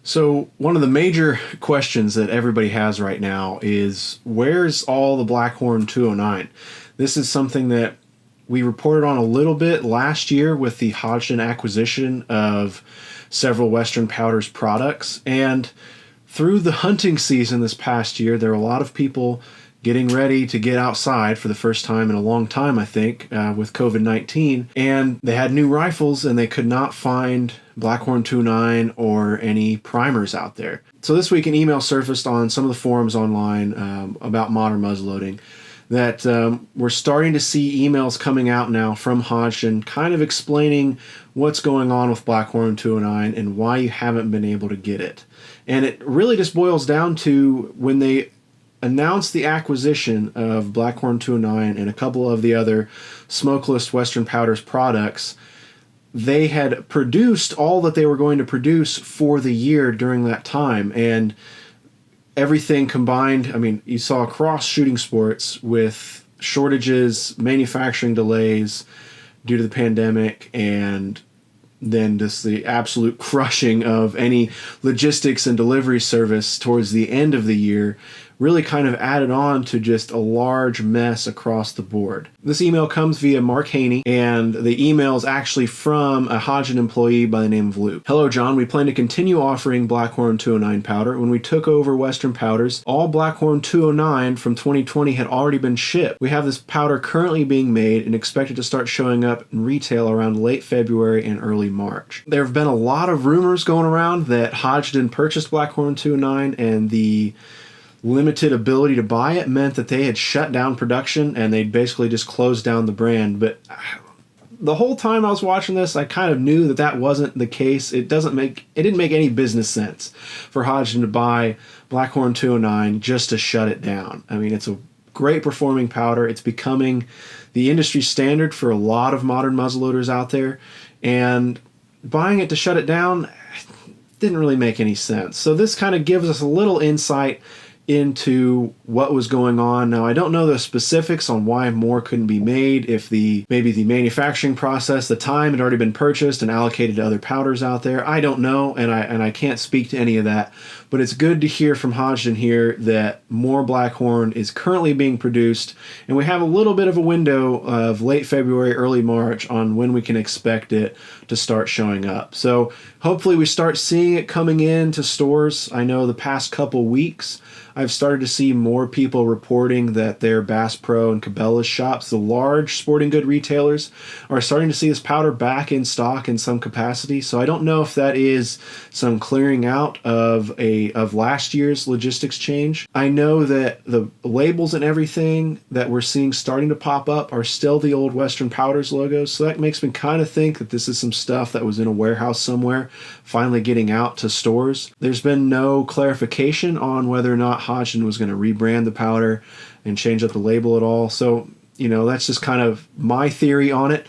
So one of the major questions that everybody has right now is, where's all the Blackhorn 209? This is something that we reported on a little bit last year with the Hodgdon acquisition of several Western Powders products. And through the hunting season this past year, there were a lot of people getting ready to get outside for the first time in a long time, I think, with COVID-19. And they had new rifles and they could not find Blackhorn 209 or any primers out there. So this week an email surfaced on some of the forums online about modern muzzleloading that we're starting to see emails coming out now from Hodgdon kind of explaining what's going on with Blackhorn 209 and why you haven't been able to get it. And it really just boils down to when they announced the acquisition of Blackhorn 209 and a couple of the other smokeless Western Powders products, they had produced all that they were going to produce for the year during that time. And everything combined, I mean, you saw across shooting sports with shortages, manufacturing delays due to the pandemic, and then just the absolute crushing of any logistics and delivery service towards the end of the year really kind of added on to just a large mess across the board. This email comes via Mark Haney, and the email is actually from a Hodgdon employee by the name of Luke. Hello, John. We plan to continue offering Blackhorn 209 powder. When we took over Western Powders, all Blackhorn 209 from 2020 had already been shipped. We have this powder currently being made and expected to start showing up in retail around late February and early March. There have been a lot of rumors going around that Hodgdon purchased Blackhorn 209 and the limited ability to buy it meant that they had shut down production and they'd basically just closed down the brand. But the whole time I was watching this, I kind of knew that that wasn't the case. It didn't make any business sense for Hodgdon to buy Blackhorn 209 just to shut it down. I mean, it's a great performing powder. It's becoming the industry standard for a lot of modern muzzleloaders out there, and buying it to shut it down didn't really make any sense. So this kind of gives us a little insight into what was going on. Now, I don't know the specifics on why more couldn't be made, if maybe the manufacturing process, the time had already been purchased and allocated to other powders out there. I don't know, and I can't speak to any of that, but it's good to hear from Hodgdon here that more Blackhorn is currently being produced, and we have a little bit of a window of late February, early March on when we can expect it to start showing up. So hopefully we start seeing it coming into stores. I know the past couple weeks I've started to see more people reporting that their Bass Pro and Cabela's shops, the large sporting good retailers, are starting to see this powder back in stock in some capacity. So I don't know if that is some clearing out of last year's logistics change. I know that the labels and everything that we're seeing starting to pop up are still the old Western Powders logos. So that makes me kind of think that this is some stuff that was in a warehouse somewhere finally getting out to stores. There's been no clarification on whether or not Hodgdon was going to rebrand the powder and change up the label at all. So, that's just kind of my theory on it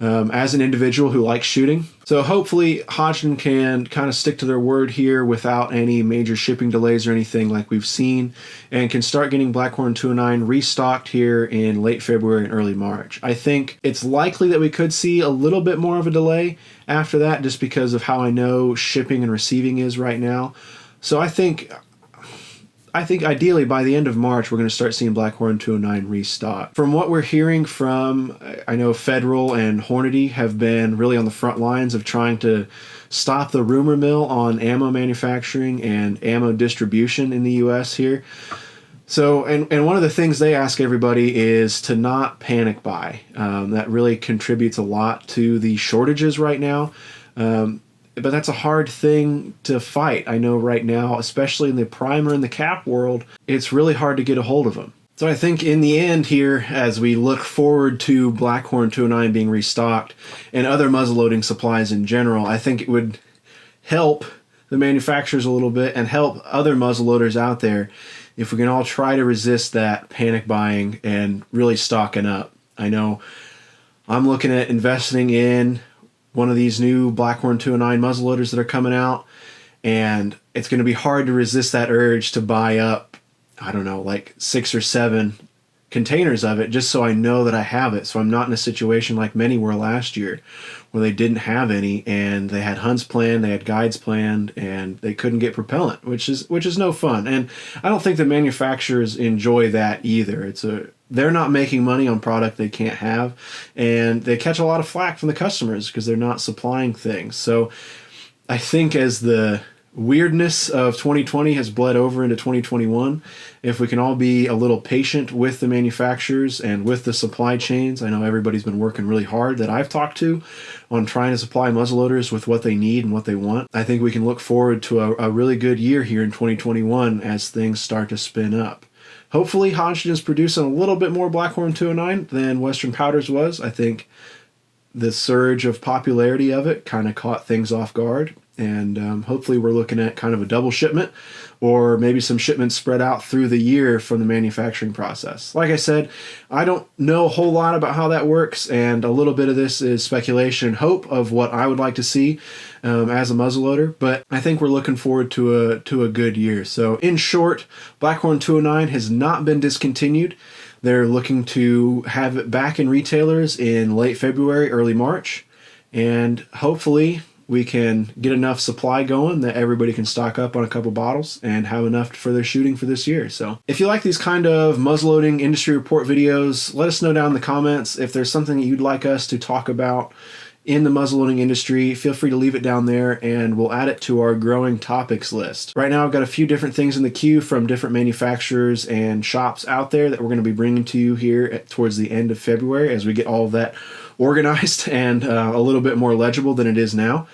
as an individual who likes shooting. So hopefully Hodgdon can kind of stick to their word here without any major shipping delays or anything like we've seen, and can start getting Blackhorn 209 restocked here in late February and early March. I think it's likely that we could see a little bit more of a delay after that, just because of how I know shipping and receiving is right now. So I think ideally by the end of March, we're going to start seeing Blackhorn 209 restock. From what we're hearing from, I know Federal and Hornady have been really on the front lines of trying to stop the rumor mill on ammo manufacturing and ammo distribution in the U.S. here. So, and one of the things they ask everybody is to not panic buy. That really contributes a lot to the shortages right now. But that's a hard thing to fight. I know right now, especially in the primer and the cap world, it's really hard to get a hold of them. So I think in the end here, as we look forward to Blackhorn 209 being restocked and other muzzleloading supplies in general, I think it would help the manufacturers a little bit and help other muzzleloaders out there if we can all try to resist that panic buying and really stocking up. I know I'm looking at investing in one of these new Blackhorn 209 muzzleloaders that are coming out, and it's going to be hard to resist that urge to buy up, I don't know, like 6 or 7 containers of it just so I know that I have it, so I'm not in a situation like many were last year where they didn't have any and they had hunts planned, they had guides planned, and they couldn't get propellant, which is no fun. And I don't think the manufacturers enjoy that either. They're not making money on product they can't have, and they catch a lot of flack from the customers because they're not supplying things. So I think as the weirdness of 2020 has bled over into 2021, if we can all be a little patient with the manufacturers and with the supply chains. I know everybody's been working really hard that I've talked to on trying to supply muzzleloaders with what they need and what they want. I think we can look forward to a really good year here in 2021 as things start to spin up. Hopefully Hodgdon is producing a little bit more Blackhorn 209 than Western Powders was. I think the surge of popularity of it kind of caught things off guard. And hopefully we're looking at kind of a double shipment or maybe some shipments spread out through the year from the manufacturing process. Like I said, I don't know a whole lot about how that works, and a little bit of this is speculation and hope of what I would like to see as a muzzleloader, but I think we're looking forward to a good year. So in short, Blackhorn 209 has not been discontinued. They're looking to have it back in retailers in late February, early March, and hopefully we can get enough supply going that everybody can stock up on a couple bottles and have enough for their shooting for this year. So if you like these kind of muzzleloading industry report videos, let us know down in the comments. If there's something that you'd like us to talk about in the muzzleloading industry, feel free to leave it down there and we'll add it to our growing topics list. Right now I've got a few different things in the queue from different manufacturers and shops out there that we're going to be bringing to you here towards the end of February as we get all of that organized and a little bit more legible than it is now.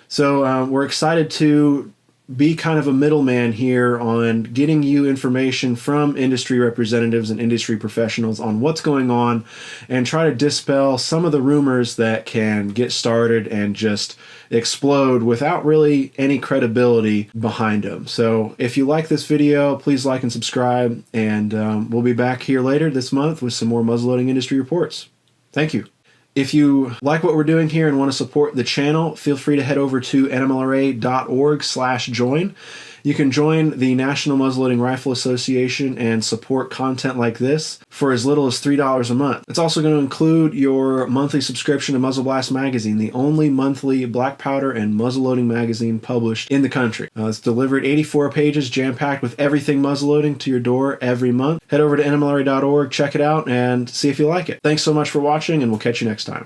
So we're excited to be kind of a middleman here on getting you information from industry representatives and industry professionals on what's going on and try to dispel some of the rumors that can get started and just explode without really any credibility behind them. So if you like this video, please like and subscribe, and we'll be back here later this month with some more muzzleloading industry reports. Thank you. If you like what we're doing here and want to support the channel, feel free to head over to nmlra.org/join. You can join the National Muzzleloading Rifle Association and support content like this for as little as $3 a month. It's also going to include your monthly subscription to Muzzle Blast magazine, the only monthly black powder and muzzleloading magazine published in the country. It's delivered 84 pages, jam-packed with everything muzzleloading to your door every month. Head over to nmlra.org, check it out, and see if you like it. Thanks so much for watching, and we'll catch you next time.